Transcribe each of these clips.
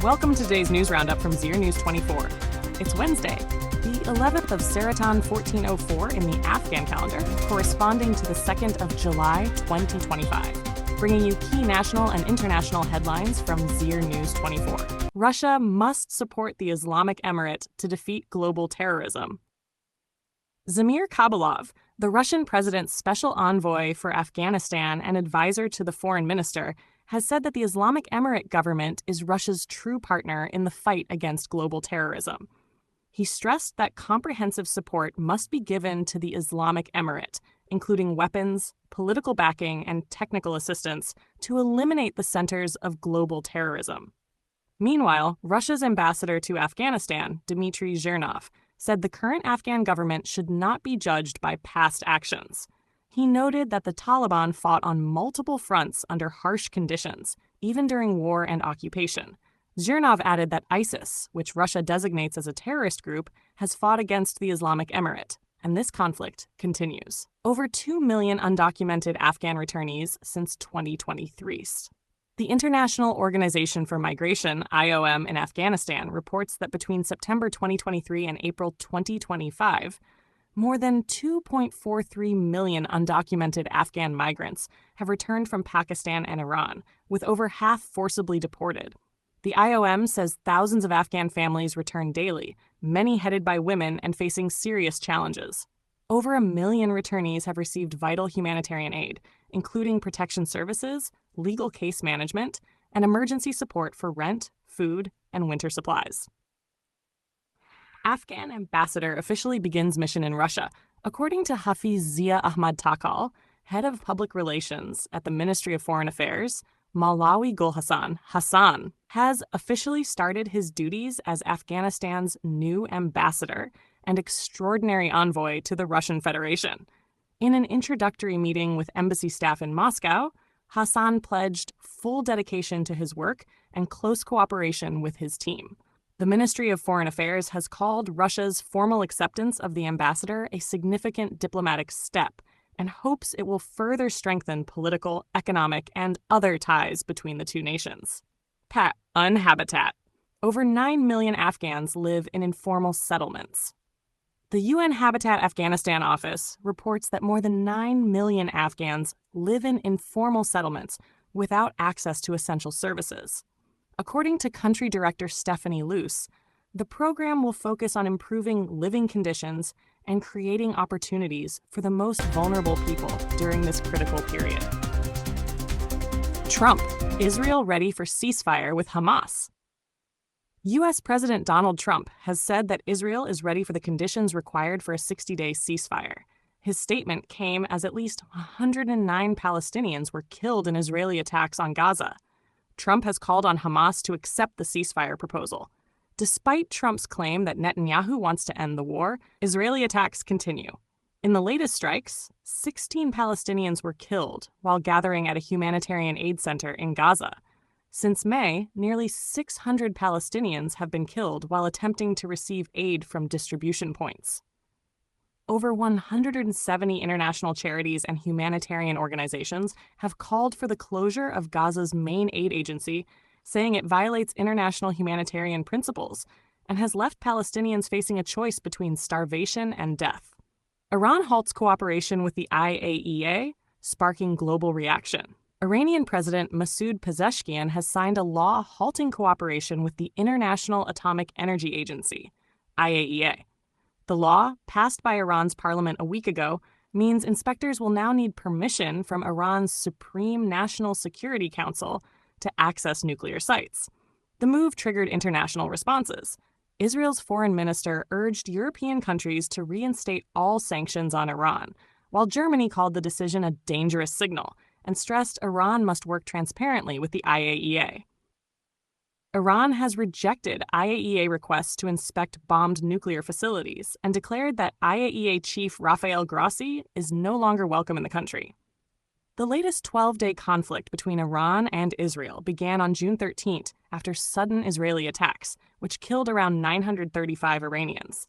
Welcome to today's news roundup from Zier News 24. It's Wednesday, the 11th of Saraton 1404 in the Afghan calendar, corresponding to the 2nd of July 2025. Bringing you key national and international headlines from Zier News 24. Russia must support the Islamic Emirate to defeat global terrorism. Zamir Kabulov, the Russian president's special envoy for Afghanistan and advisor to the foreign minister, has said that the Islamic Emirate government is Russia's true partner in the fight against global terrorism. He stressed that comprehensive support must be given to the Islamic Emirate, including weapons, political backing, and technical assistance to eliminate the centers of global terrorism. Meanwhile, Russia's ambassador to Afghanistan, Dmitry Zhernov, said the current Afghan government should not be judged by past actions. He noted that the Taliban fought on multiple fronts under harsh conditions, even during war and occupation. Zhernov added that ISIS, which Russia designates as a terrorist group, has fought against the Islamic Emirate, and this conflict continues. Over 2 million undocumented Afghan returnees since 2023. The International Organization for Migration, IOM, in Afghanistan reports that between September 2023 and April 2025, more than 2.43 million undocumented Afghan migrants have returned from Pakistan and Iran, with over half forcibly deported. The IOM says thousands of Afghan families return daily, many headed by women and facing serious challenges. Over 1 million returnees have received vital humanitarian aid, including protection services, legal case management, and emergency support for rent, food, and winter supplies. Afghan ambassador officially begins mission in Russia, according to Hafiz Zia Ahmad Takal, head of public relations at the Ministry of Foreign Affairs. Malawi Gulhassan Hassan has officially started his duties as Afghanistan's new ambassador and extraordinary envoy to the Russian Federation. In an introductory meeting with embassy staff in Moscow, Hassan pledged full dedication to his work and close cooperation with his team. The Ministry of Foreign Affairs has called Russia's formal acceptance of the ambassador a significant diplomatic step and hopes it will further strengthen political, economic, and other ties between the two nations. Unhabitat. Over 9 million Afghans live in informal settlements. The UN Habitat Afghanistan office reports that more than 9 million Afghans live in informal settlements without access to essential services. According to Country Director Stephanie Luce, the program will focus on improving living conditions and creating opportunities for the most vulnerable people during this critical period. Trump, Israel ready for ceasefire with Hamas. U.S. President Donald Trump has said that Israel is ready for the conditions required for a 60-day ceasefire. His statement came as at least 109 Palestinians were killed in Israeli attacks on Gaza. Trump has called on Hamas to accept the ceasefire proposal. Despite Trump's claim that Netanyahu wants to end the war, Israeli attacks continue. In the latest strikes, 16 Palestinians were killed while gathering at a humanitarian aid center in Gaza. Since May, nearly 600 Palestinians have been killed while attempting to receive aid from distribution points. Over 170 international charities and humanitarian organizations have called for the closure of Gaza's main aid agency, saying it violates international humanitarian principles and has left Palestinians facing a choice between starvation and death. Iran halts cooperation with the IAEA, sparking global reaction. Iranian President Masoud Pezeshkian has signed a law halting cooperation with the International Atomic Energy Agency, IAEA. The law, passed by Iran's parliament a week ago, means inspectors will now need permission from Iran's Supreme National Security Council to access nuclear sites. The move triggered international responses. Israel's foreign minister urged European countries to reinstate all sanctions on Iran, while Germany called the decision a dangerous signal and stressed Iran must work transparently with the IAEA. Iran has rejected IAEA requests to inspect bombed nuclear facilities and declared that IAEA chief Rafael Grossi is no longer welcome in the country. The latest 12-day conflict between Iran and Israel began on June 13th after sudden Israeli attacks, which killed around 935 Iranians.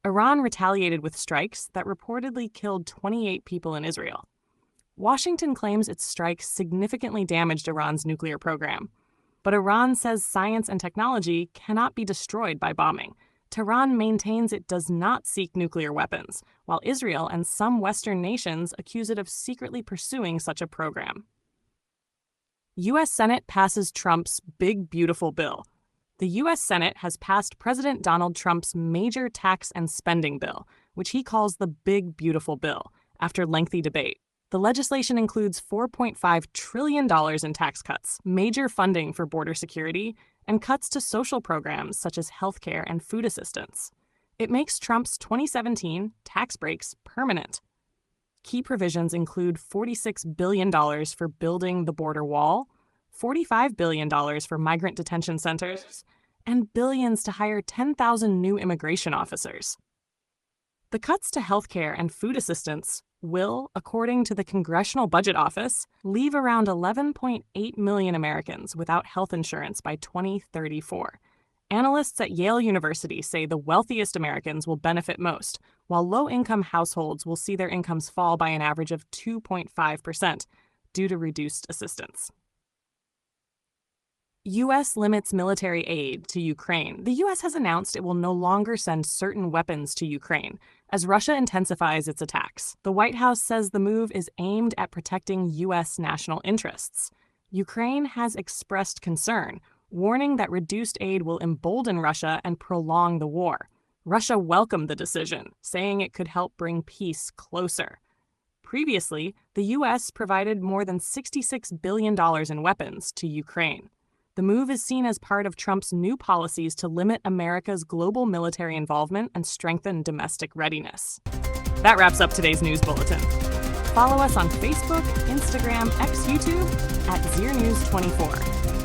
Iran retaliated with strikes that reportedly killed 28 people in Israel. Washington claims its strikes significantly damaged Iran's nuclear program. But Iran says science and technology cannot be destroyed by bombing. Tehran maintains it does not seek nuclear weapons, while Israel and some Western nations accuse it of secretly pursuing such a program. U.S. Senate passes Trump's Big Beautiful Bill. The U.S. Senate has passed President Donald Trump's major tax and spending bill, which he calls the Big Beautiful Bill, after lengthy debate. The legislation includes $4.5 trillion in tax cuts, major funding for border security, and cuts to social programs such as healthcare and food assistance. It makes Trump's 2017 tax breaks permanent. Key provisions include $46 billion for building the border wall, $45 billion for migrant detention centers, and billions to hire 10,000 new immigration officers. The cuts to healthcare and food assistance will, according to the Congressional Budget Office, leave around 11.8 million Americans without health insurance by 2034. Analysts at Yale University say the wealthiest Americans will benefit most, while low-income households will see their incomes fall by an average of 2.5% due to reduced assistance. U.S. limits military aid to Ukraine. The U.S. has announced it will no longer send certain weapons to Ukraine as Russia intensifies its attacks. The White House says the move is aimed at protecting U.S. national interests. Ukraine has expressed concern, warning that reduced aid will embolden Russia and prolong the war. Russia welcomed the decision, saying it could help bring peace closer. Previously, the U.S. provided more than $66 billion in weapons to Ukraine. The move is seen as part of Trump's new policies to limit America's global military involvement and strengthen domestic readiness. That wraps up today's news bulletin. Follow us on Facebook, Instagram, YouTube at ZeerNews24.